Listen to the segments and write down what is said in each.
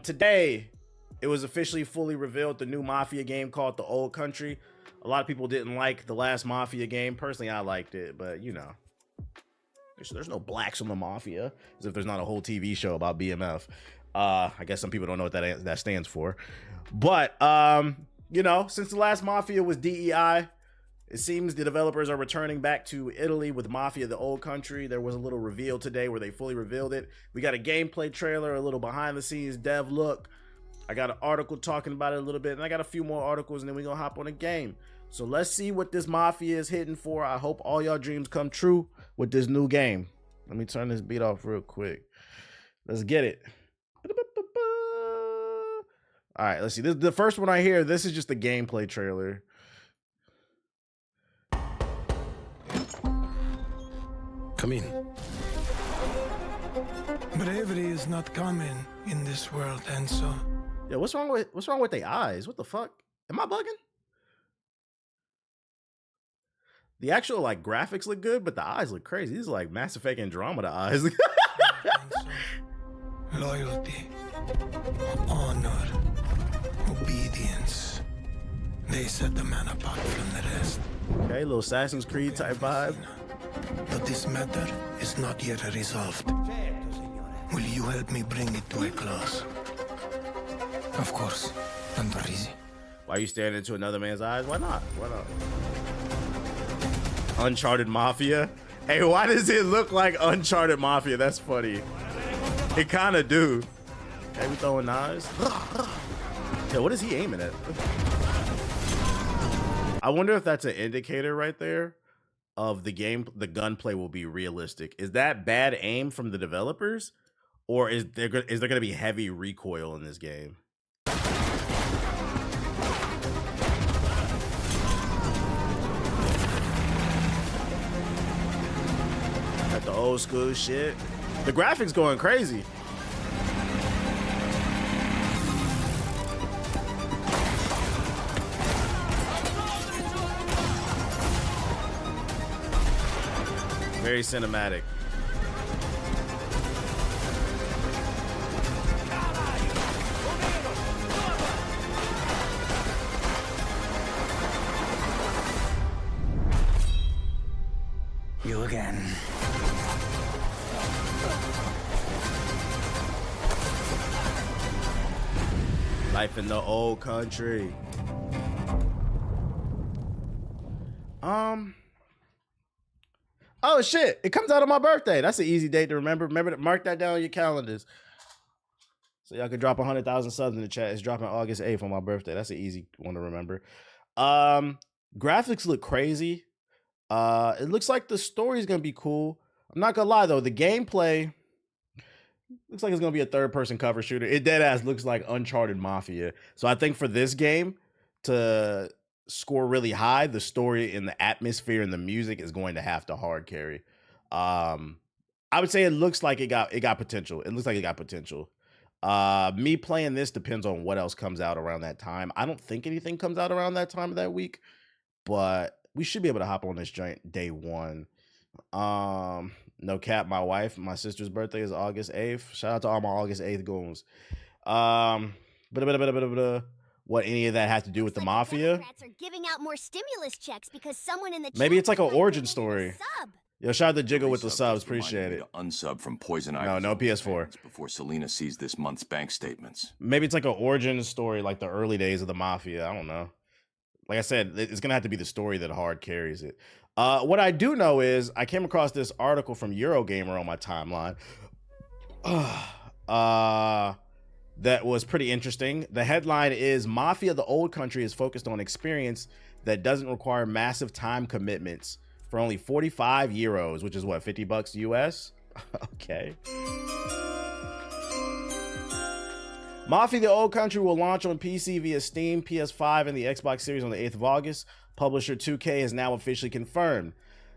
Today, it was officially fully revealed the new Mafia game called The Old Country. A lot of people didn't like the last Mafia game. Personally, I liked it, but you know, there's no blacks on the Mafia, as if there's not a whole TV show about BMF. I guess some people don't know what that stands for. But, you know, since the last Mafia was DEI, it seems the developers are returning back to Italy with Mafia, The Old Country. There was a little reveal today where they fully revealed it. We got a gameplay trailer, a little behind the scenes dev look. I got an article talking about it a little bit, and I got a few more articles, and then we're gonna hop on a game. So let's see what this Mafia is hitting for. I hope all y'all dreams come true with this new game. Let me turn this beat off real quick. Let's get it. All right, let's see. This is the first one I hear. This is just the gameplay trailer. Come in. Bravery is not common in this world, and so. Yeah, what's wrong with their eyes? What the fuck? Am I bugging? The actual like graphics look good, but the eyes look crazy. These are like Mass Effect Andromeda eyes. Loyalty, honor, obedience. They set the man apart from the rest. Okay, little Assassin's Creed type vibe. But this matter is not yet resolved. Will you help me bring it to a close? Of course. Easy. Why are you staring into another man's eyes? Why not? Why not? Uncharted Mafia. Hey, why does it look like Uncharted Mafia? That's funny. It kind of do. Hey, we throwing knives. Yeah, what is he aiming at? I wonder if that's an indicator right there of the game. The gunplay will be realistic. Is that bad aim from the developers, or is there going to be heavy recoil in this game? Got the old school shit. The graphics going crazy. Very cinematic. You again. Life in the Old Country. Oh shit! It comes out on my birthday. That's an easy date to remember. Remember to mark that down on your calendars, so y'all can drop 100,000 subs in the chat. It's dropping August 8th on my birthday. That's an easy one to remember. Graphics look crazy. It looks like the story's gonna be cool. I'm not gonna lie though, the gameplay looks like it's gonna be a third-person cover shooter. It deadass looks like Uncharted Mafia. So I think for this game to score really high, the story and the atmosphere and the music is going to have to hard carry. I would say it looks like it got potential. It looks like it got potential. Me playing this depends on what else comes out around that time. I don't think anything comes out around that time of that week, but we should be able to hop on this joint day one. No cap, my sister's birthday is August 8th. Shout out to all my August 8th goons. What any of that has to do with the Mafia? Democrats are giving out more stimulus checks because someone in the maybe it's like an origin story. Sub. Yo, shout out to Jiggle with the subs. Appreciate it. Unsub from Poison Ivy. No PS4. Before Selena sees this month's bank statements. Maybe it's like an origin story, like the early days of the Mafia. I don't know. Like I said, it's gonna have to be the story that hard carries it. What I do know is I came across this article from Eurogamer on my timeline. That was pretty interesting. The headline is Mafia: The Old Country is focused on experience that doesn't require massive time commitments for only 45 euros, which is what, $50 US? Okay. Mafia: The Old Country will launch on PC via Steam, PS5, and the Xbox Series on the 8th of August. Publisher 2K has now officially confirmed.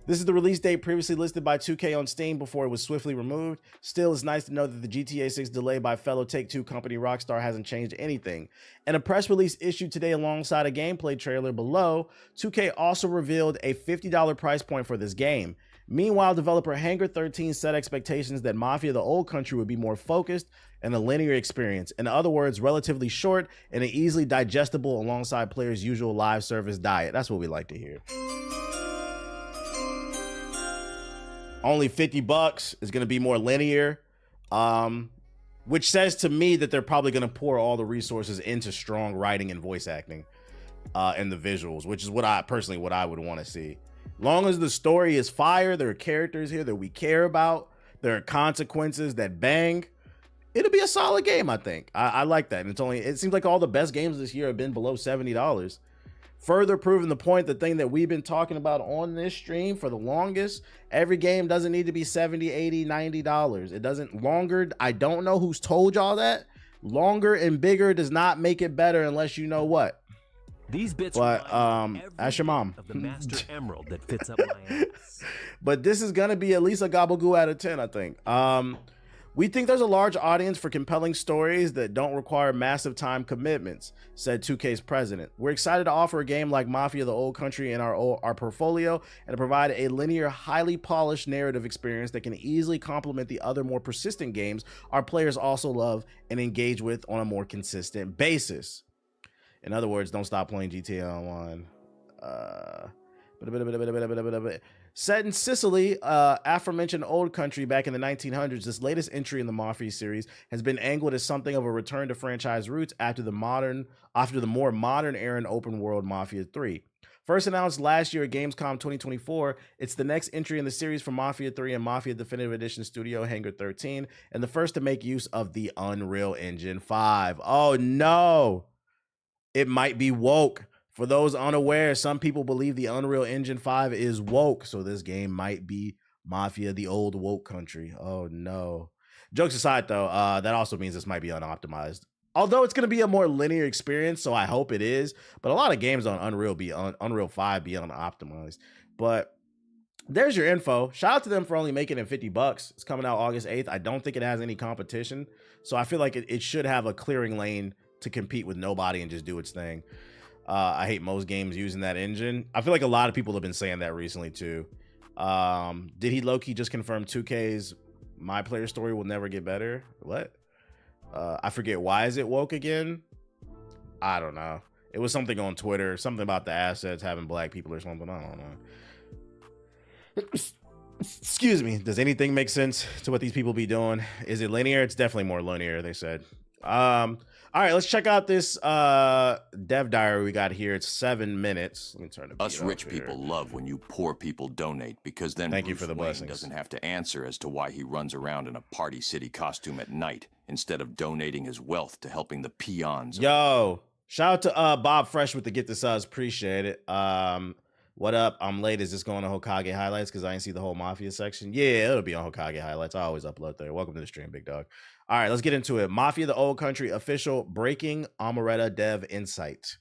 This is the release date previously listed by 2K on Steam before it was swiftly removed. Still, it's nice to know that the GTA 6 delay by fellow Take-Two company Rockstar hasn't changed anything. In a press release issued today alongside a gameplay trailer below, 2K also revealed a $50 price point for this game. Meanwhile, developer Hangar 13 set expectations that Mafia the Old Country would be more focused and a linear experience. In other words, relatively short and easily digestible alongside players' usual live service diet. That's what we like to hear. Only $50 is going to be more linear, which says to me that they're probably going to pour all the resources into strong writing and voice acting and the visuals, which is what I would want to see. Long as the story is fire, there are characters here that we care about, there are consequences that bang, it'll be a solid game, I think. I like that. And it seems like all the best games this year have been below $70. Further proving the point, the thing that we've been talking about on this stream for the longest, every game doesn't need to be $70, $80, $90. It doesn't longer. I don't know who's told y'all that. Longer and bigger does not make it better unless you know what. These bits ask your mom of the master emerald that fits up my ass. But this is gonna be at least a gobble out of 10, I think. We think there's a large audience for compelling stories that don't require massive time commitments, said 2K's president. We're excited to offer a game like Mafia the Old Country in our portfolio and to provide a linear, highly polished narrative experience that can easily complement the other more persistent games our players also love and engage with on a more consistent basis. In other words, don't stop playing GTA Online. Set in Sicily, aforementioned Old Country back in the 1900s, this latest entry in the Mafia series has been angled as something of a return to franchise roots after the more modern era in open world Mafia 3. First announced last year at Gamescom 2024, it's the next entry in the series from Mafia 3 and Mafia Definitive Edition studio Hangar 13, and the first to make use of the Unreal Engine 5. Oh no! It might be woke. For those unaware, some people believe the Unreal Engine 5 is woke, so this game might be Mafia, the old woke country. Oh no. Jokes aside though, that also means this might be unoptimized. Although it's going to be a more linear experience, so I hope it is. But a lot of games on Unreal 5 be unoptimized. But there's your info. Shout out to them for only making it $50. It's coming out August 8th. I don't think it has any competition, so I feel like it should have a clearing lane to compete with nobody and just do its thing. I hate most games using that engine. I feel like a lot of people have been saying that recently too. Did he low-key just confirm 2K's My Player Story will never get better? What? I forget. Why is it woke again? I don't know. It was something on Twitter, something about the assets having black people or something. I don't know. Excuse me. Does anything make sense to what these people be doing? Is it linear? It's definitely more linear, they said. All right, let's check out this dev diary we got here. It's 7 minutes. Let me turn it. Us rich people love when you poor people donate, because then Thank you for the Wayne blessings. doesn't have to answer as to why he runs around in a Party City costume at night instead of donating his wealth to helping the peons. Yo, shout out to Bob Fresh with the Get the Subs. Appreciate it. What up? I'm late. Is this going to Hokage highlights? Because I ain't see the whole Mafia section. Yeah, it'll be on Hokage highlights. I always upload there. Welcome to the stream, big dog. All right, let's get into it. Mafia the Old Country official breaking Amaretta dev insight.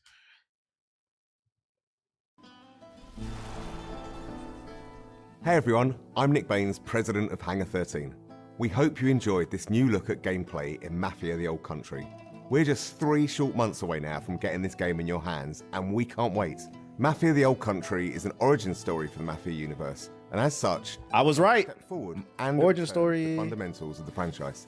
Hey everyone, I'm Nick Baines, president of Hangar 13. We hope you enjoyed this new look at gameplay in Mafia the Old Country. We're just 3 short months away now from getting this game in your hands, and we can't wait. Mafia the Old Country is an origin story for the Mafia universe, and as such, I was right. Step forward and Origin return story. to the fundamentals of the franchise.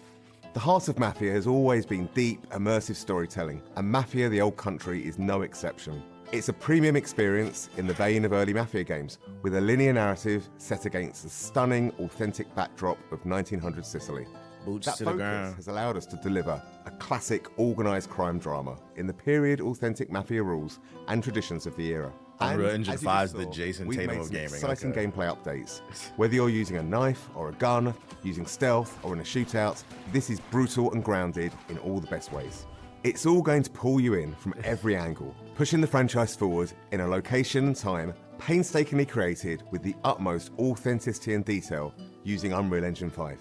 The heart of Mafia has always been deep, immersive storytelling, and Mafia the Old Country is no exception. It's a premium experience in the vein of early Mafia games, with a linear narrative set against the stunning, authentic backdrop of 1900 Sicily. Boots That to the focus ground. has allowed us to deliver a classic organised crime drama in the period authentic Mafia rules and traditions of the era. Unreal And Engine as you 5 's just the saw, Jason we've Tatum made of some gaming. exciting Okay. gameplay updates. Whether you're using a knife or a gun, using stealth or in a shootout, this is brutal and grounded in all the best ways. It's all going to pull you in from every angle, pushing the franchise forward in a location and time painstakingly created with the utmost authenticity and detail using Unreal Engine 5.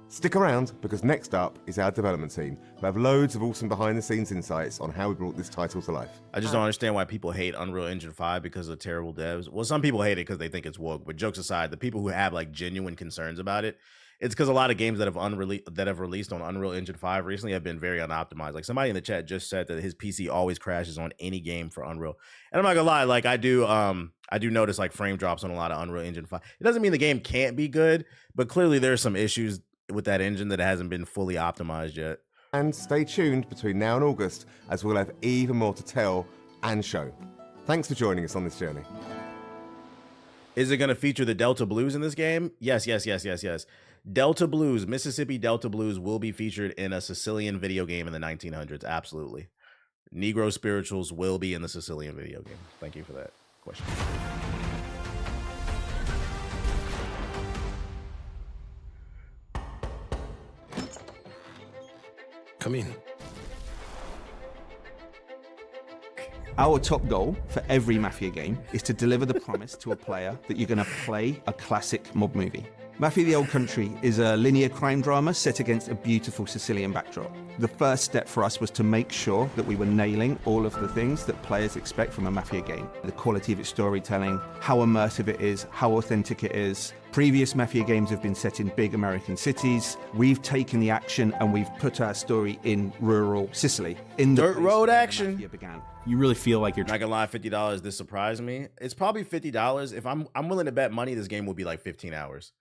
Stick around, because next up is our development team, who have loads of awesome behind-the-scenes insights on how we brought this title to life. I just don't understand why people hate Unreal Engine 5 because of terrible devs. Well, some people hate it because they think it's woke, but jokes aside, the people who have like genuine concerns about it, it's because a lot of games that have released on Unreal Engine 5 recently have been very unoptimized. Like somebody in the chat just said that his PC always crashes on any game for Unreal. And I'm not gonna lie, like I do notice like frame drops on a lot of Unreal Engine 5. It doesn't mean the game can't be good, but clearly there's some issues with that engine that hasn't been fully optimized yet. And stay tuned between now and August, as we'll have even more to tell and show. Thanks for joining us on this journey. Is it going to feature the Delta Blues in this game? Yes. Delta Blues, Mississippi Delta Blues will be featured in a Sicilian video game in the 1900s. Absolutely. Negro spirituals will be in the Sicilian video game. Thank you for that question. Come in. Our top goal for every Mafia game is to deliver the promise to a player that you're going to play a classic mob movie. Mafia the Old Country is a linear crime drama set against a beautiful Sicilian backdrop. The first step for us was to make sure that we were nailing all of the things that players expect from a Mafia game. The quality of its storytelling, how immersive it is, how authentic it is. Previous Mafia games have been set in big American cities. We've taken the action and we've put our story in rural Sicily. In the dirt road action. Mafia began. You really feel like you're not gonna lie, $50. This surprised me. It's probably $50. If I'm willing to bet money, this game will be like 15 hours.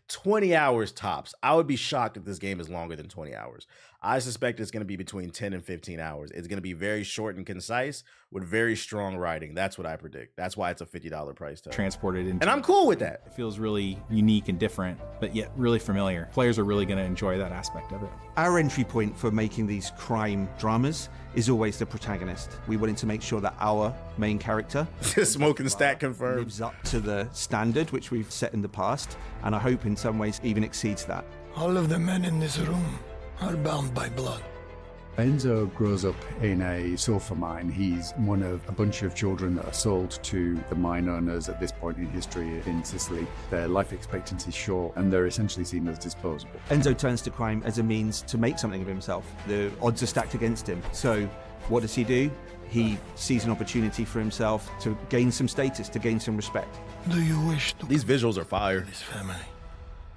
20 hours tops. I would be shocked if this game is longer than 20 hours. I suspect it's going to be between 10 and 15 hours. It's going to be very short and concise with very strong writing. That's what I predict. That's why it's a $50 price tag. Transported into, and I'm cool with that. It feels really unique and different, but yet really familiar. Players are really going to enjoy that aspect of it. Our entry point for making these crime dramas is always the protagonist. We wanted to make sure that our main character, smoking stat confirmed, lives up to the standard which we've set in the past, and I hope in some ways even exceeds that. All of the men in this room are bound by blood. Enzo grows up in a sulfur mine. He's one of a bunch of children that are sold to the mine owners at this point in history in Sicily. Their life expectancy is short and they're essentially seen as disposable. Enzo turns to crime as a means to make something of himself. The odds are stacked against him. So what does he do? He sees an opportunity for himself to gain some status, to gain some respect. Do you wish to... These visuals are fire. ...this family?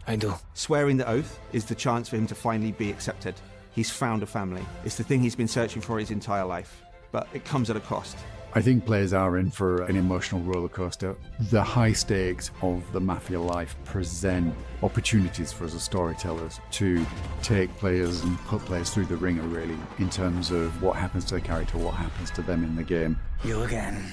I do. Swearing the oath is the chance for him to finally be accepted. He's found a family. It's the thing he's been searching for his entire life, but it comes at a cost. I think players are in for an emotional roller coaster. The high stakes of the Mafia life present opportunities for us as storytellers to take players and put players through the ringer, really, in terms of what happens to the character, what happens to them in the game. You again.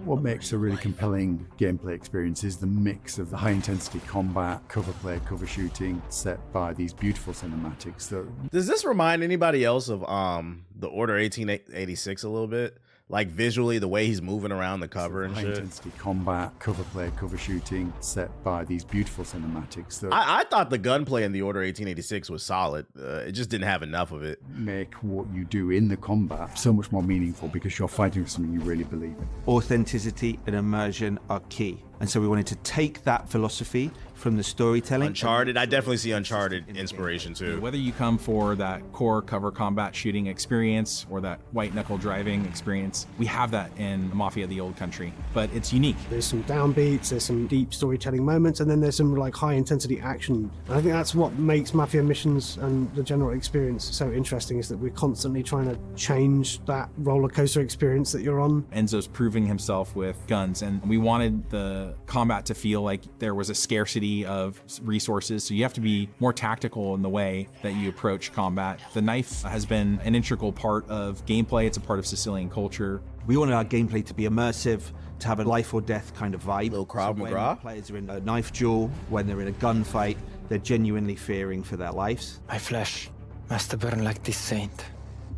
What makes a really compelling gameplay experience is the mix of the high-intensity combat, cover play, cover shooting, set by these beautiful cinematics. Does this remind anybody else of the Order 1886 a little bit? Like visually, the way he's moving around the cover and shit. High-intensity combat, cover play, cover shooting, set by these beautiful cinematics. I thought the gunplay in the Order 1886 was solid. It just didn't have enough of it. Make what you do in the combat so much more meaningful because you're fighting for something you really believe in. Authenticity and immersion are key. And so we wanted to take that philosophy from the storytelling. Uncharted, I definitely see Uncharted inspiration too. Whether you come for that core cover combat shooting experience or that white knuckle driving experience, we have that in Mafia the Old Country, but it's unique. There's some downbeats, there's some deep storytelling moments, and then there's some like high intensity action. And I think that's what makes Mafia missions and the general experience so interesting, is that we're constantly trying to change that roller coaster experience that you're on. Enzo's proving himself with guns, and we wanted the combat to feel like there was a scarcity of resources, so you have to be more tactical in the way that you approach combat. The knife has been an integral part of gameplay. It's a part of Sicilian culture. We wanted our gameplay to be immersive, to have a life or death kind of vibe. Little Krav Maga. Maga. When players are in a knife duel, when they're in a gunfight, they're genuinely fearing for their lives. My flesh must burn like this saint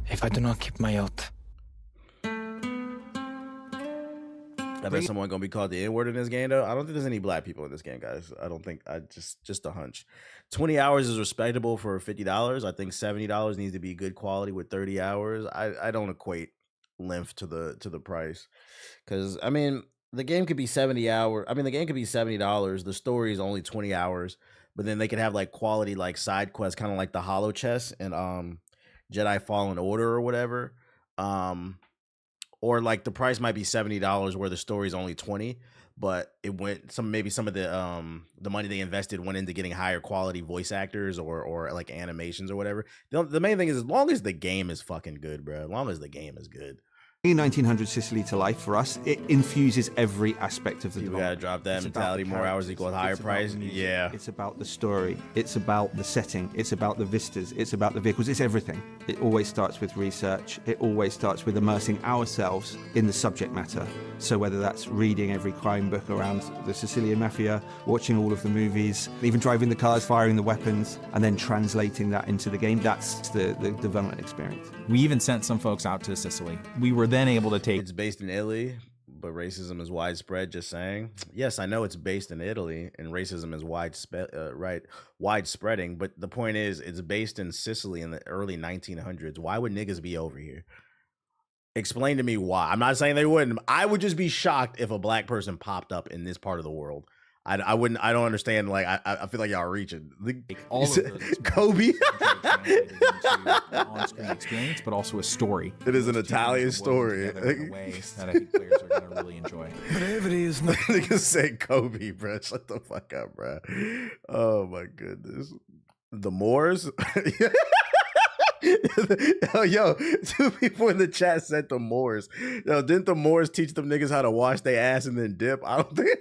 if I do not keep my oath. I bet someone gonna be called the N-word in this game though. I don't think there's any black people in this game, guys. I don't think. Just a hunch. 20 hours is respectable for $50. I think $70 needs to be good quality with 30 hours. I don't equate length to the price, because I mean the game could be 70 hours. I mean the game could be $70. The story is only 20 hours, but then they could have like quality like side quests, kind of like the Hollow Chest and Jedi Fallen Order or whatever. Or like the price might be $70 where the story is only 20, but it went maybe some of the money they invested went into getting higher quality voice actors or like animations or whatever. The main thing is, as long as the game is fucking good, bro. As long as the game is good. 1900 Sicily to life for us, it infuses every aspect of the You gotta drop that mentality. More hours equals higher price. Yeah. It's about the story. It's about the setting. It's about the vistas. It's about the vehicles. It's everything. It always starts with research. It always starts with immersing ourselves in the subject matter. So whether that's reading every crime book around the Sicilian Mafia, watching all of the movies, even driving the cars, firing the weapons, and then translating that into the game, that's the development experience. We even sent some folks out to Sicily. We were then able to take... It's based in Italy, but racism is widespread, just saying. Yes, I know it's based in Italy, and racism is widespreading, but the point is, it's based in Sicily in the early 1900s. Why would niggas be over here? Explain to me why. I'm not saying they wouldn't. I would just be shocked if a black person popped up in this part of the world. I wouldn't. I don't understand. Like I feel like y'all are reaching. All of those Kobe on-screen experience, but also a story. It is an Italian story. In a way that I think players are going to really enjoy. Bravery is not. Niggas say Kobe, bro. Shut the fuck up, bro. Oh my goodness. The Moors. Yo, 2 people in the chat said the Moors. Yo, didn't the Moors teach them niggas how to wash their ass and then dip? I don't think.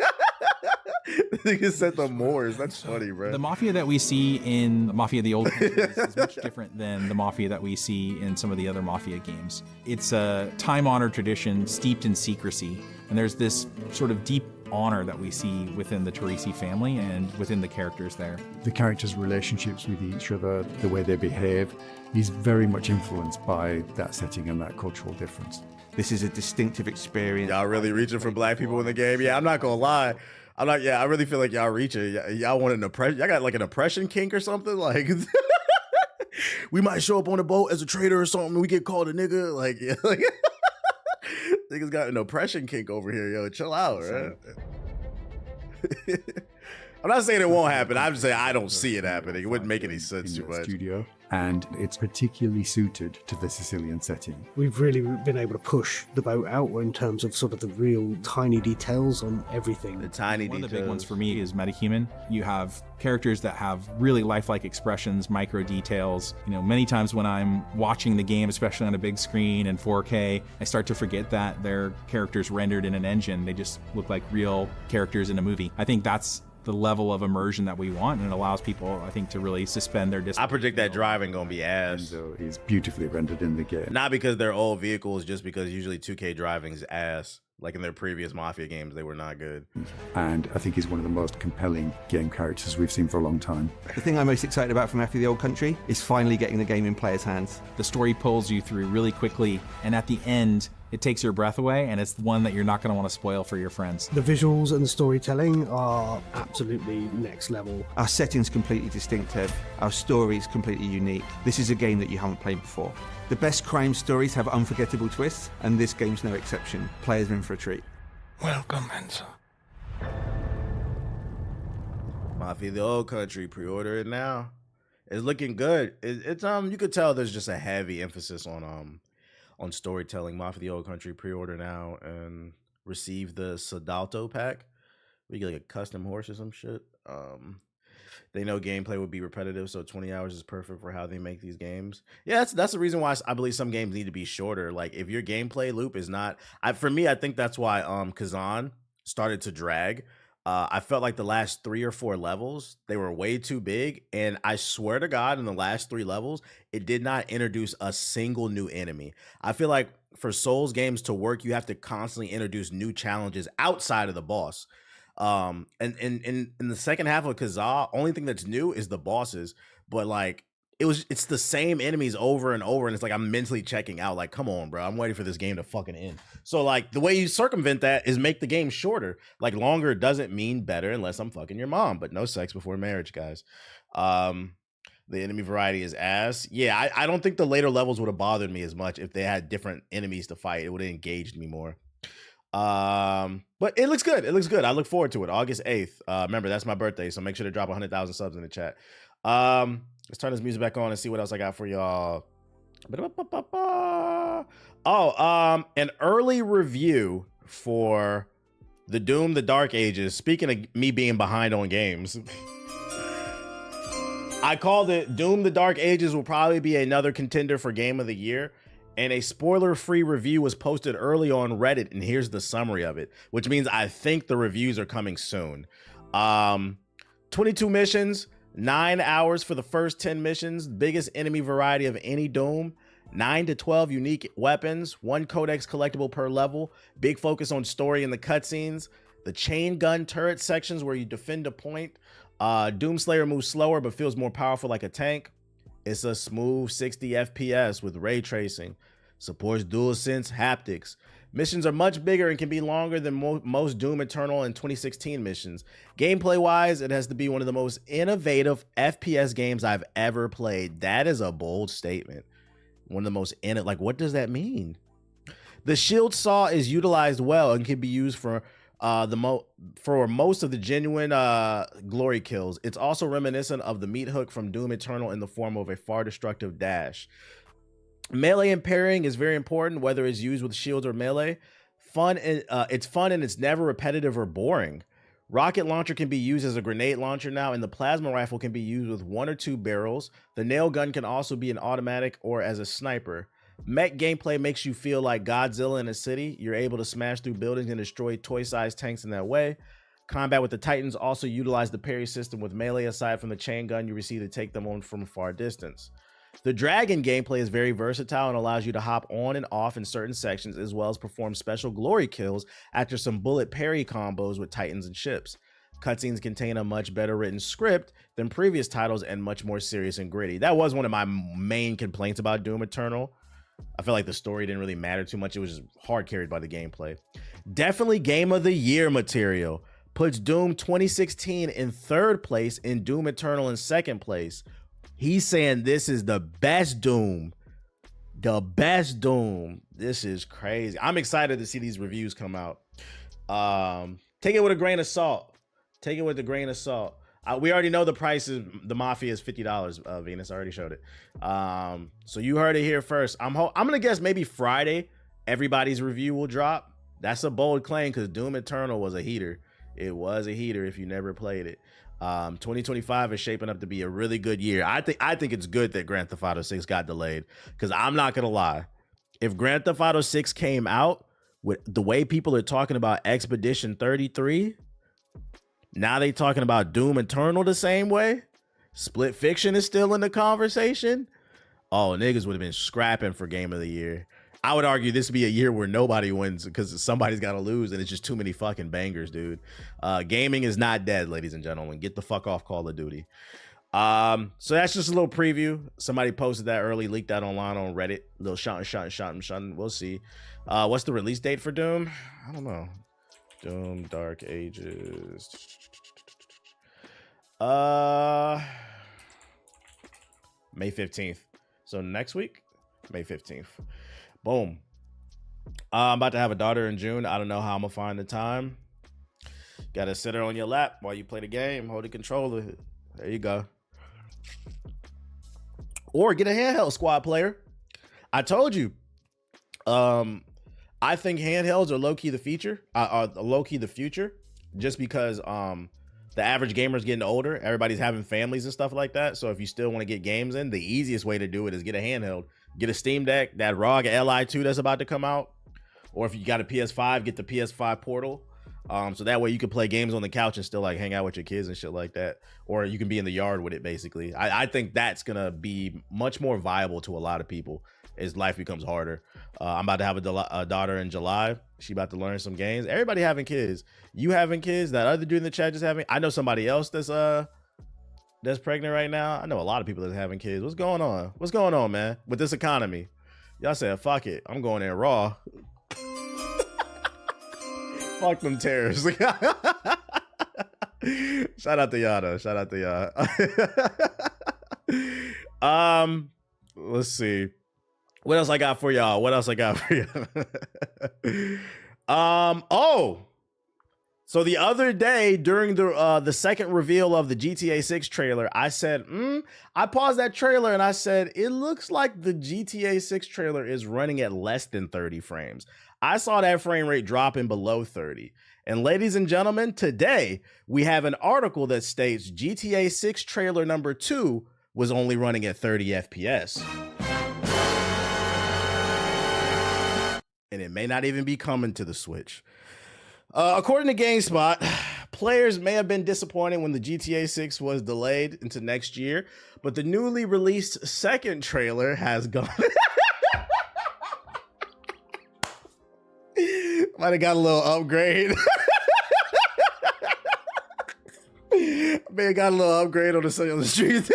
Niggas said the Moors. That's funny, bro. The Mafia that we see in Mafia the Old Country is much different than the Mafia that we see in some of the other Mafia games. It's a time-honored tradition steeped in secrecy, and there's this sort of deep honor that we see within the Teresi family and within the characters there. The characters' relationships with each other, the way they behave, is very much influenced by that setting and that cultural difference. This is a distinctive experience. Y'all really reaching for black people in the game? Yeah, I'm not gonna lie. I really feel like y'all reaching. Y'all want an oppression? Y'all got like an oppression kink or something? Like, we might show up on a boat as a trader or something. We get called a nigga. Like, yeah, like niggas got an oppression kink over here. Yo, chill out, right? I'm not saying it won't happen. I'm just saying I don't see it happening. It wouldn't make any sense too much. Studio, and it's particularly suited to the Sicilian setting. We've really been able to push the boat out in terms of sort of the real tiny details on everything. The tiny One details. of the big ones for me is metahuman. You have characters that have really lifelike expressions, micro details. You know, many times when I'm watching the game, especially on a big screen in 4K, I start to forget that they're characters rendered in an engine. They just look like real characters in a movie. I think that's the level of immersion that we want, and it allows people, I think, to really suspend their disbelief. I predict that driving gonna be ass. So it's beautifully rendered in the game. Not because they're old vehicles, just because usually 2K driving's ass. Like in their previous Mafia games, they were not good. And I think he's one of the most compelling game characters we've seen for a long time. The thing I'm most excited about from Mafia the Old Country is finally getting the game in players' hands. The story pulls you through really quickly, and at the end, it takes your breath away, and it's one that you're not going to want to spoil for your friends. The visuals and the storytelling are absolutely next level. Our setting's completely distinctive. Our story's completely unique. This is a game that you haven't played before. The best crime stories have unforgettable twists, and this game's no exception. Players are in for a treat. Welcome, Enzo. Mafia the Old Country, pre-order it now. It's looking good. It's you could tell there's just a heavy emphasis on storytelling. Mafia the Old Country, pre-order now and receive the Sodalto pack. We get like a custom horse or some shit. They know gameplay would be repetitive, so 20 hours is perfect for how they make these games. Yeah, that's the reason why I believe some games need to be shorter. Like if your gameplay loop is not, for me, I think that's why Kazan started to drag. I felt like the last 3 or 4 levels, they were way too big. And I swear to God, in the last 3 levels, it did not introduce a single new enemy. I feel like for Souls games to work, you have to constantly introduce new challenges outside of the boss. And in the second half of Kazaa, only thing that's new is the bosses. But like it's the same enemies over and over, and it's like I'm mentally checking out. Like, come on, bro, I'm waiting for this game to fucking end. So like the way you circumvent that is make the game shorter. Like longer doesn't mean better unless I'm fucking your mom, but no sex before marriage, guys. The enemy variety is ass. Yeah, I don't think the later levels would have bothered me as much if they had different enemies to fight. It would have engaged me more. But it looks good. It looks good. I look forward to it. August 8th. Remember, that's my birthday, so make sure to drop 100,000 subs in the chat. Let's turn this music back on and see what else I got for y'all. Oh, an early review for The Doom, The Dark Ages. Speaking of me being behind on games, I called it Doom, The Dark Ages will probably be another contender for Game of the Year. And a spoiler-free review was posted early on Reddit, and here's the summary of it, which means I think the reviews are coming soon. 22 missions, 9 hours for the first 10 missions, biggest enemy variety of any Doom, 9 to 12 unique weapons, 1 codex collectible per level, big focus on story in the cutscenes, the chain gun turret sections where you defend a point. Doomslayer moves slower but feels more powerful like a tank. It's a smooth 60 FPS with ray tracing. Supports DualSense haptics. Missions are much bigger and can be longer than most Doom Eternal and 2016 missions. Gameplay-wise, it has to be one of the most innovative FPS games I've ever played. That is a bold statement. One of the most like, what does that mean? The shield saw is utilized well and can be used for most of the genuine glory kills. It's also reminiscent of the meat hook from Doom Eternal in the form of a far destructive dash. Melee and parrying is very important, whether it's used with shields or melee. It's fun and it's never repetitive or boring. Rocket launcher can be used as a grenade launcher now, and the plasma rifle can be used with 1 or 2 barrels. The nail gun can also be an automatic or as a sniper. Mech gameplay makes you feel like Godzilla in a city. You're able to smash through buildings and destroy toy-sized tanks in that way. Combat with the Titans also utilize the parry system with melee. Aside from the chain gun you receive to take them on from a far distance. The Dragon gameplay is very versatile and allows you to hop on and off in certain sections, as well as perform special glory kills after some bullet parry combos with Titans and ships. Cutscenes contain a much better written script than previous titles and much more serious and gritty. That was one of my main complaints about Doom Eternal. I feel like the story didn't really matter too much. It was just hard carried by the gameplay. Definitely Game of the Year material. Puts Doom 2016 in 3rd place and Doom Eternal in 2nd place. He's saying this is the best Doom. The best Doom. This is crazy. I'm excited to see these reviews come out. Take it with a grain of salt. Take it with a grain of salt. We already know the price is the Mafia is $50. Venus, I already showed it. So you heard it here first. I'm gonna guess maybe Friday everybody's review will drop. That's a bold claim because Doom Eternal was a heater. It was a heater if you never played it. 2025 is shaping up to be a really good year. I think it's good that Grand Theft Auto 6 got delayed, because I'm not gonna lie, if Grand Theft Auto 6 came out with the way people are talking about Expedition 33, now they talking about Doom Eternal the same way. Split Fiction is still in the conversation. Oh, niggas would have been scrapping for Game of the Year. I would argue this would be a year where nobody wins because somebody's got to lose, and it's just too many fucking bangers, dude. Gaming is not dead, ladies and gentlemen. Get the fuck off Call of Duty. So that's just a little preview. Somebody posted that early, leaked that online on Reddit. Little shot. We'll see. What's the release date for Doom? I don't know. Doom Dark Ages. May 15th. So next week, May 15th. Boom. I'm about to have a daughter in June. I don't know how I'm gonna find the time. Gotta sit her on your lap while you play the game. Hold the controller. There you go. Or get a handheld, squad player. I told you. I think handhelds are low-key the future. Just because the average gamer's getting older. Everybody's having families and stuff like that. So if you still want to get games in, the easiest way to do it is get a handheld. Get a Steam Deck, that ROG Li2 that's about to come out. Or if you got a PS5, get the PS5 Portal. So that way you can play games on the couch and still like hang out with your kids and shit like that. Or you can be in the yard with it, basically. I think that's gonna be much more viable to a lot of people as life becomes harder. I'm about to have a daughter in July. She about to learn some games. Everybody having kids. You having kids. That other dude in the chat just having. I know somebody else that's pregnant right now. I know a lot of people that's having kids. What's going on? What's going on, man? With this economy, y'all said fuck it. I'm going in raw. Fuck them terrorists. Shout out to y'all though. Shout out to y'all. Let's see. What else I got for y'all? So the other day during the second reveal of the GTA 6 trailer, I said, I paused that trailer and I said, it looks like the GTA 6 trailer is running at less than 30 frames. I saw that frame rate dropping below 30. And ladies and gentlemen, today we have an article that states GTA 6 trailer number 2 was only running at 30 FPS. And it may not even be coming to the Switch. According to GameSpot, players may have been disappointed when the GTA 6 was delayed into next year, but the newly released second trailer has gone... Might have got a little upgrade. May have got a little upgrade on the street.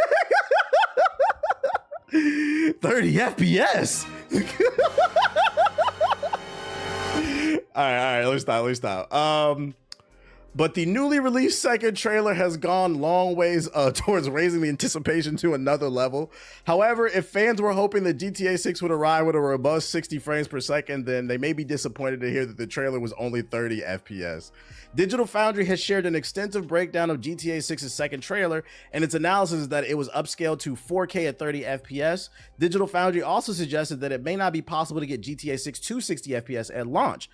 30 FPS. All right, let's stop. But the newly released second trailer has gone long ways towards raising the anticipation to another level. However, if fans were hoping that GTA 6 would arrive with a robust 60 frames per second, then they may be disappointed to hear that the trailer was only 30 FPS. Digital Foundry has shared an extensive breakdown of GTA 6's second trailer, and its analysis is that it was upscaled to 4K at 30 FPS. Digital Foundry also suggested that it may not be possible to get GTA 6 to 60 FPS at launch.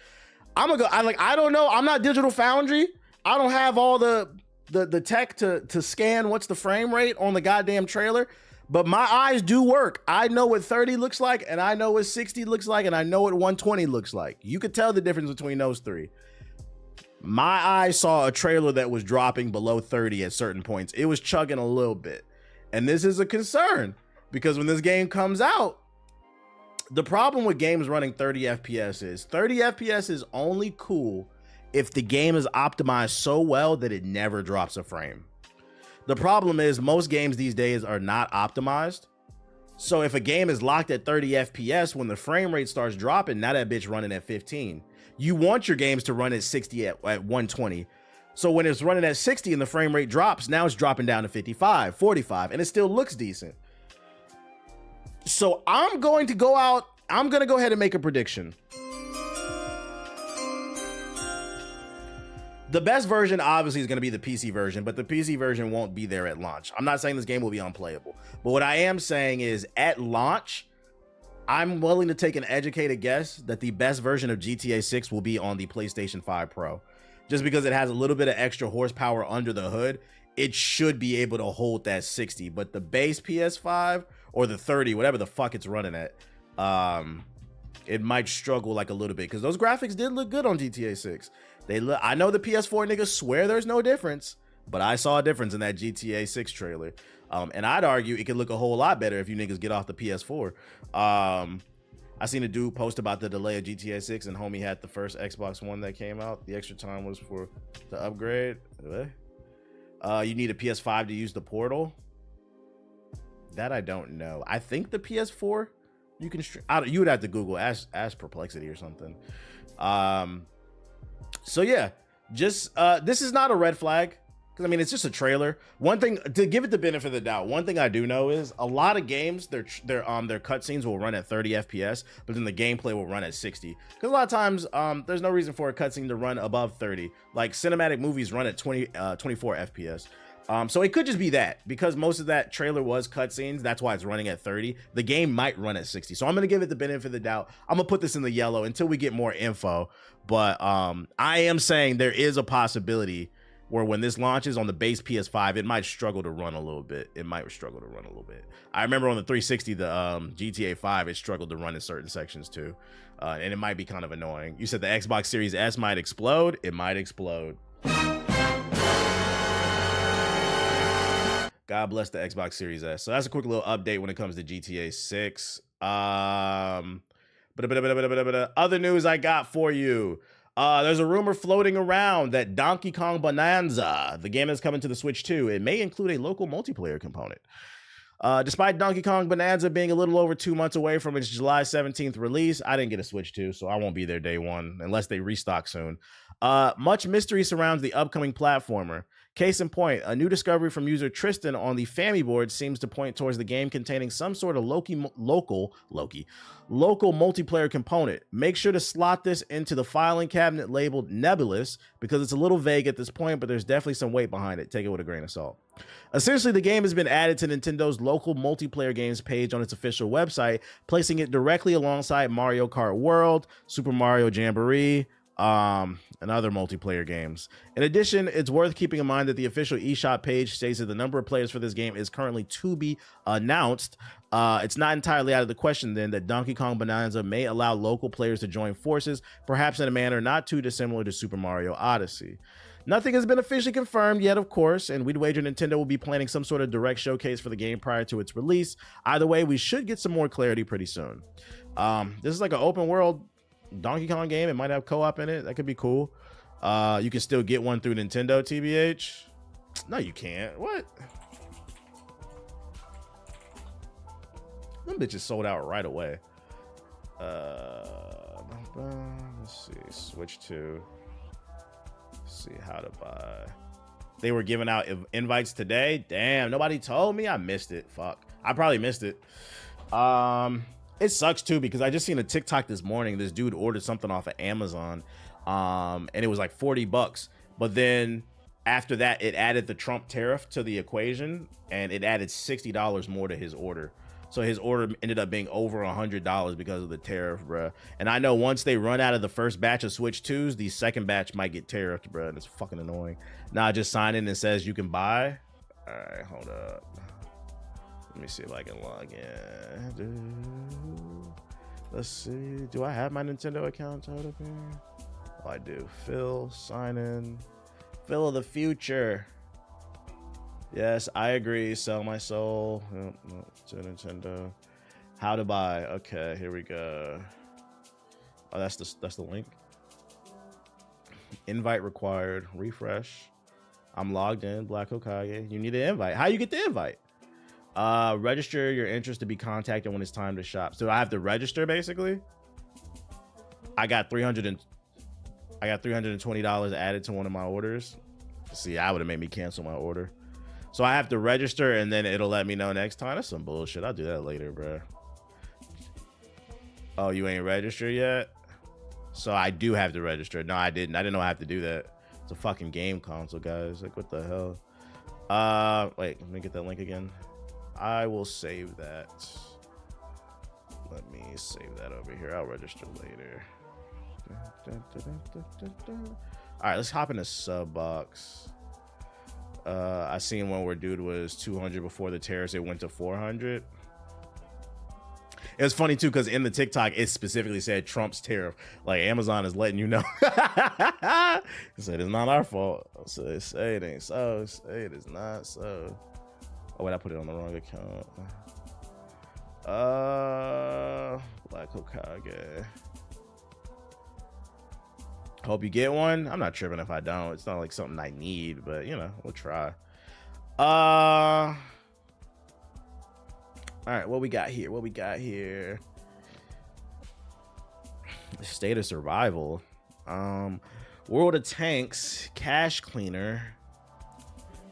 I don't know. I'm not Digital Foundry. I don't have all the tech to scan what's the frame rate on the goddamn trailer, but my eyes do work. I know what 30 looks like, and I know what 60 looks like, and I know what 120 looks like. You could tell the difference between those three. My eyes saw a trailer that was dropping below 30 at certain points. It was chugging a little bit. And this is a concern because when this game comes out, the problem with games running 30 FPS is 30 FPS is only cool if the game is optimized so well that it never drops a frame. The problem is most games these days are not optimized. So if a game is locked at 30 FPS, when the frame rate starts dropping, now that bitch running at 15. You want your games to run at 60 at 120. So when it's running at 60 and the frame rate drops, now it's dropping down to 55, 45, and it still looks decent. So I'm going to go ahead and make a prediction. The best version obviously is going to be the PC version, but the PC version won't be there at launch. I'm not saying this game will be unplayable, but what I am saying is at launch, I'm willing to take an educated guess that the best version of GTA 6 will be on the PlayStation 5 Pro. Just because it has a little bit of extra horsepower under the hood, it should be able to hold that 60, but the base PS5 or the 30, whatever the fuck it's running at, it might struggle like a little bit because those graphics did look good on GTA 6. I know the PS4 niggas swear there's no difference, but I saw a difference in that GTA 6 trailer. And I'd argue it could look a whole lot better if you niggas get off the PS4. I seen a dude post about the delay of GTA 6 and homie had the first Xbox One that came out. The extra time was for the upgrade. You need a PS5 to use the portal. That I don't know. I think the PS4 you can you would have to Google ask Perplexity or something. So yeah, just this is not a red flag because I mean it's just a trailer. One thing to give it the benefit of the doubt, one thing I do know is a lot of games their cutscenes will run at 30 FPS, but then the gameplay will run at 60. Because a lot of times there's no reason for a cutscene to run above 30. Like cinematic movies run at 24 FPS. So it could just be that because most of that trailer was cutscenes. That's why it's running at 30. The game might run at 60. So I'm going to give it the benefit of the doubt. I'm going to put this in the yellow until we get more info. But I am saying there is a possibility where when this launches on the base PS5, it might struggle to run a little bit. I remember on the 360, the GTA 5, it struggled to run in certain sections too. And it might be kind of annoying. You said the Xbox Series S might explode. It might explode. God bless the Xbox Series S. So that's a quick little update when it comes to GTA 6. Other news I got for you. There's a rumor floating around that Donkey Kong Bonanza, the game that's coming to the Switch 2, it may include a local multiplayer component. Despite Donkey Kong Bonanza being a little over 2 months away from its July 17th release, I didn't get a Switch 2, so I won't be there day one unless they restock soon. Much mystery surrounds the upcoming platformer. Case in point, a new discovery from user Tristan on the Fammy board seems to point towards the game containing some sort of local multiplayer component. Make sure to slot this into the filing cabinet labeled Nebulous because it's a little vague at this point, but there's definitely some weight behind it. Take it with a grain of salt. Essentially, the game has been added to Nintendo's local multiplayer games page on its official website, placing it directly alongside Mario Kart World, Super Mario Jamboree, and other multiplayer games. In addition, it's worth keeping in mind that the official eShop page states that the number of players for this game is currently to be announced. It's not entirely out of the question then that Donkey Kong Bonanza may allow local players to join forces, perhaps in a manner not too dissimilar to Super Mario Odyssey. Nothing has been officially confirmed yet, of course, and we'd wager Nintendo will be planning some sort of direct showcase for the game prior to its release. Either way, we should get some more clarity pretty soon. This is like an open world Donkey Kong game. It might have co-op in it. That could be cool. You can still get one through Nintendo, TBH. No, you can't. What? Them bitches sold out right away. Let's see. Switch to. See how to buy. They were giving out invites today. Damn, nobody told me. I missed it. Fuck. I probably missed it. It sucks too because I just seen a TikTok this morning. This dude ordered something off of Amazon, and it was like $40. But then after that, it added the Trump tariff to the equation, and it added $60 more to his order. So his order ended up being over $100 because of the tariff, bruh. And I know once they run out of the first batch of Switch 2s, the second batch might get tariffed, bruh. And it's fucking annoying. Now I just sign in and says you can buy. All right, hold up. Let me see if I can log in. Let's see. Do I have my Nintendo account tied up here? Oh, I do. Phil, sign in. Phil of the future. Yes, I agree. Sell my soul. To Nintendo. How to buy. Okay, here we go. Oh, that's the link. Invite required. Refresh. I'm logged in. Black Hokage. You need an invite. How you get the invite? Register your interest to be contacted when it's time to shop. So I have to register basically. I got $320 added to one of my orders. See, I would have made me cancel my order. So I have to register and then it'll let me know next time. That's some bullshit. I'll do that later, bro. Oh, you ain't registered yet? So I do have to register. No, I didn't. I didn't know I have to do that. It's a fucking game console, guys. Like, what the hell? Wait, let me get that link again. I will save that. Let me save that over here. I'll register later. All right, let's hop into sub box. I seen one where dude was 200 before the tariffs. It went to 400. It was funny too because in the TikTok it specifically said Trump's tariff. Like Amazon is letting you know. It said it's not our fault. So say it ain't so. Say it is not so. Oh wait, I put it on the wrong account. Black Hokage. Hope you get one. I'm not tripping if I don't. It's not like something I need, but you know, we'll try. All right, what we got here? What we got here? State of Survival. World of Tanks, Cash Cleaner.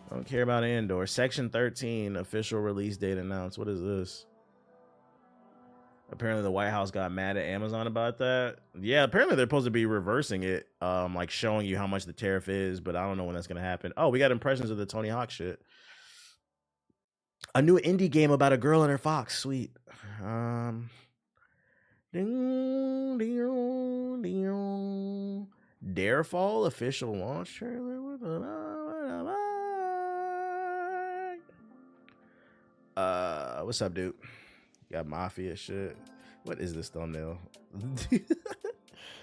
I don't care about Andor. Section 13, official release date announced. What is this? Apparently the White House got mad at Amazon about that. Yeah, apparently they're supposed to be reversing it, like showing you how much the tariff is, but I don't know when that's gonna happen. Oh, we got impressions of the Tony Hawk shit. A new indie game about a girl and her fox. Sweet. Darefall official launch trailer. What's up, dude? Got Mafia shit. What is this thumbnail?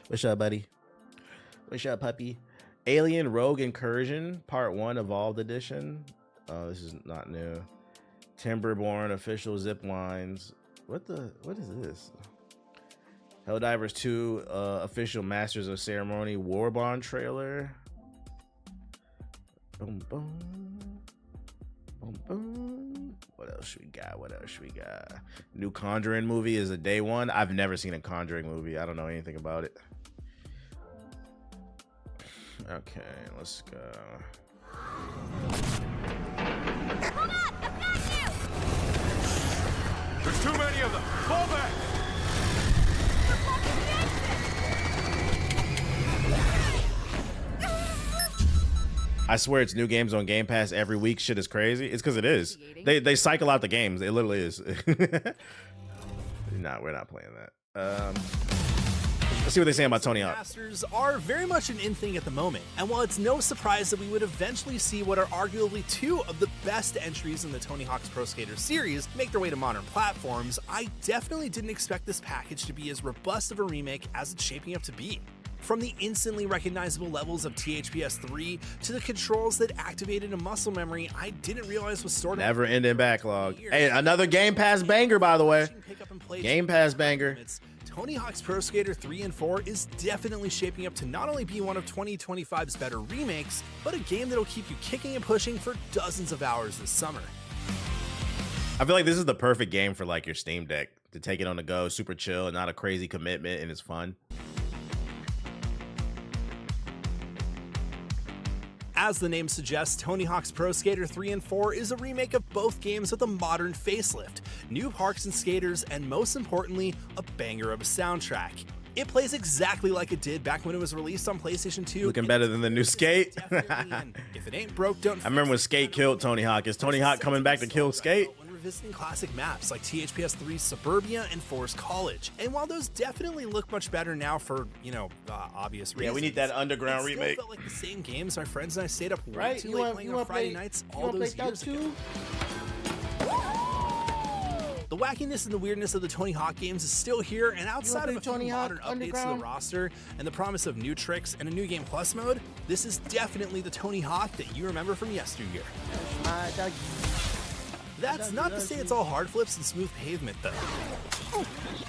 What's up, buddy? What's up, puppy? Alien Rogue Incursion Part 1 Evolved Edition. Oh, this is not new. Timberborn official zip lines. What is this? Helldivers 2 official Masters of Ceremony Warbond trailer. Boom boom. Boom boom. What else we got? What else we got? New Conjuring movie is a day one. I've never seen a Conjuring movie. I don't know anything about it. Okay, let's go. Too many of them. Fall back. I swear it's new games on Game Pass every week. Shit is crazy. It's because it is. They cycle out the games. It literally is. Nah, we're not playing that. Let's see what they say about Tony Hawk. Masters are very much an in thing at the moment, and while it's no surprise that we would eventually see what are arguably two of the best entries in the Tony Hawk's Pro Skater series make their way to modern platforms, I definitely didn't expect this package to be as robust of a remake as it's shaping up to be. From the instantly recognizable levels of THPS 3 to the controls that activated a muscle memory I didn't realize was stored. Never ending backlog. Hey, another Game Pass banger, by the way. Game Pass banger. Tony Hawk's Pro Skater 3 and 4 is definitely shaping up to not only be one of 2025's better remakes, but a game that'll keep you kicking and pushing for dozens of hours this summer. I feel like this is the perfect game for like your Steam Deck to take it on the go, super chill, not a crazy commitment, and it's fun. As the name suggests, Tony Hawk's Pro Skater 3 and 4 is a remake of both games with a modern facelift, new parks and skaters, and most importantly, a banger of a soundtrack. It plays exactly like it did back when it was released on PlayStation 2. Looking better than the new Skate. If it ain't broke, don't. I remember when Skate killed Tony Hawk. Is Tony Hawk coming back to kill Skate? Revisiting classic maps like THPS 3's Suburbia and Forest College. And while those definitely look much better now for, obvious reasons. Yeah, we need that underground it still remake. Felt like the same games my friends and I stayed up way Right? too late playing on Friday nights all those years ago. The wackiness and the weirdness of the Tony Hawk games is still here, and outside of a few modern updates to the roster and the promise of new tricks and a new game plus mode, this is definitely the Tony Hawk that you remember from yesteryear. That's not to say it's all hard flips and smooth pavement, though.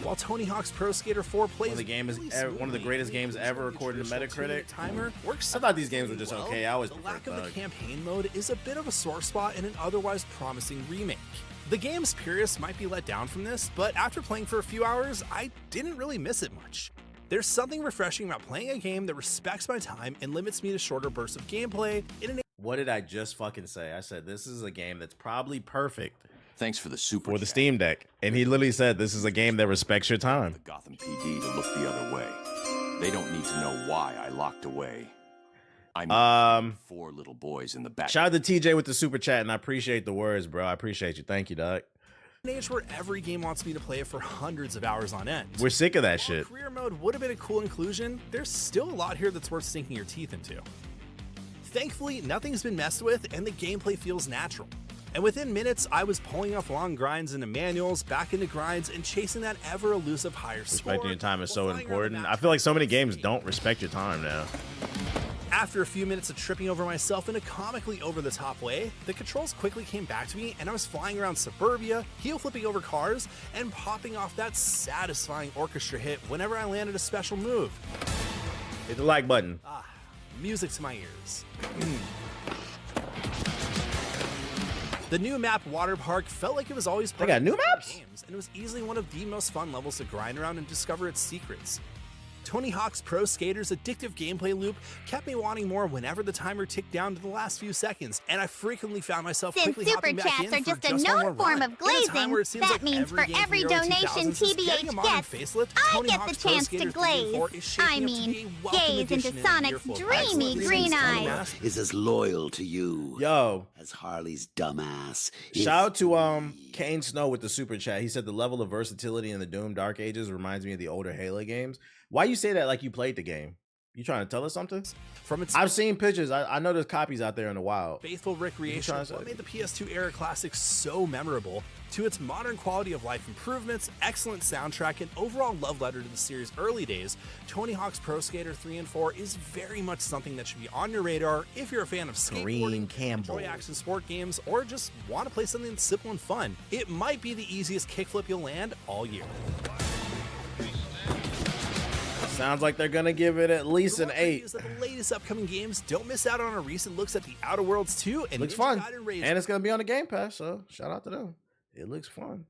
While Tony Hawk's Pro Skater 4 plays one of the greatest games ever according to Metacritic. Timer works. I thought these games were just okay. I always the lack of the campaign mode is a bit of a sore spot in an otherwise promising remake. The game's purists might be let down from this, but after playing for a few hours, I didn't really miss it much. There's something refreshing about playing a game that respects my time and limits me to shorter bursts of gameplay in an. What did I just fucking say? I said this is a game that's probably perfect. Thanks for the super for the Steam Deck, and he literally said this is a game that respects your time. The Gotham PD to look the other way. They don't need to know why I locked away. I'm 4 little boys in the back. Shout out to TJ with the super chat, and I appreciate the words, bro. I appreciate you. Thank you, Doc. An age where every game wants me to play it for hundreds of hours on end. We're sick of that shit. Career mode would have been a cool inclusion. There's still a lot here that's worth sinking your teeth into. Thankfully, nothing's been messed with, and the gameplay feels natural. And within minutes, I was pulling off long grinds into manuals, back into grinds, and chasing that ever-elusive higher score. Respecting your time is so important. I feel like so many games don't respect your time now. After a few minutes of tripping over myself in a comically over-the-top way, the controls quickly came back to me, and I was flying around Suburbia, heel-flipping over cars, and popping off that satisfying orchestra hit whenever I landed a special move. Hit the like button. Music to my ears. The new map Water Park felt like it was always part of new maps? Games, and it was easily one of the most fun levels to grind around and discover its secrets. Tony Hawk's Pro Skater's addictive gameplay loop kept me wanting more whenever the timer ticked down to the last few seconds, and I frequently found myself Since quickly super hopping back chats in are for just a one more known form run. of glazing, that means for every donation TBH gets, I get the chance to glaze. I mean, gaze into Sonic's dreamy green eyes. Is as loyal to you, yo, as Harley's dumbass. Shout out to Kane Snow with the super chat. He said the level of versatility in the Doom Dark Ages reminds me of the older Halo games. Why you say that like you played the game? You trying to tell us something? I've seen pictures. I know there's copies out there in the wild. Faithful recreation of what made the PS2 era classic so memorable, to its modern quality of life improvements, excellent soundtrack, and overall love letter to the series' early days, Tony Hawk's Pro Skater 3 and 4 is very much something that should be on your radar if you're a fan of skateboarding, enjoy action sport games, or just want to play something that's simple and fun. It might be the easiest kickflip you'll land all year. Sounds like they're gonna give it at least an 8. The latest upcoming games, don't miss out on our recent looks at the Outer Worlds 2 and looks fun, and it's gonna be on the Game Pass. So shout out to them. It looks fun.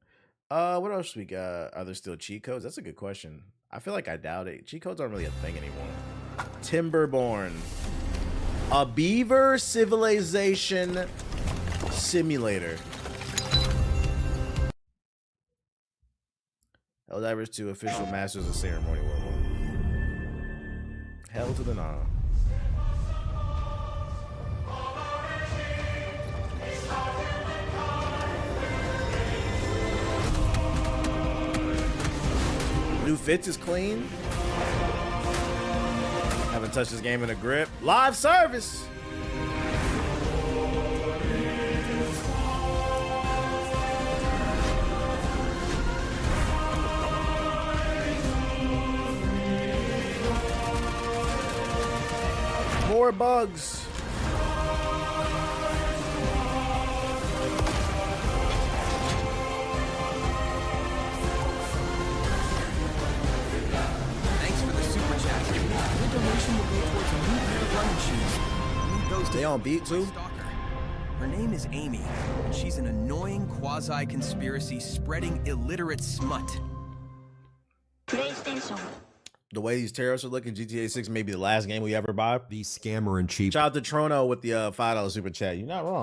What else we got? Are there still cheat codes? That's a good question. I feel like I doubt it. Cheat codes aren't really a thing anymore. Timberborn, a beaver civilization simulator. Helldivers 2 official Masters of Ceremony World 1. Hell to the nah. New Fitz is clean. Haven't touched this game in a grip. Live service. More bugs. Thanks for the super chat. Your donation will go towards a new pair of running shoes. I need those They on beat too? Her name is Amy, and she's an annoying quasi-conspiracy spreading illiterate smut. PlayStation. The way these terrorists are looking, GTA 6 may be the last game we ever buy. The scammer in chief. Shout out to Trono with the $5 super chat. You're not wrong.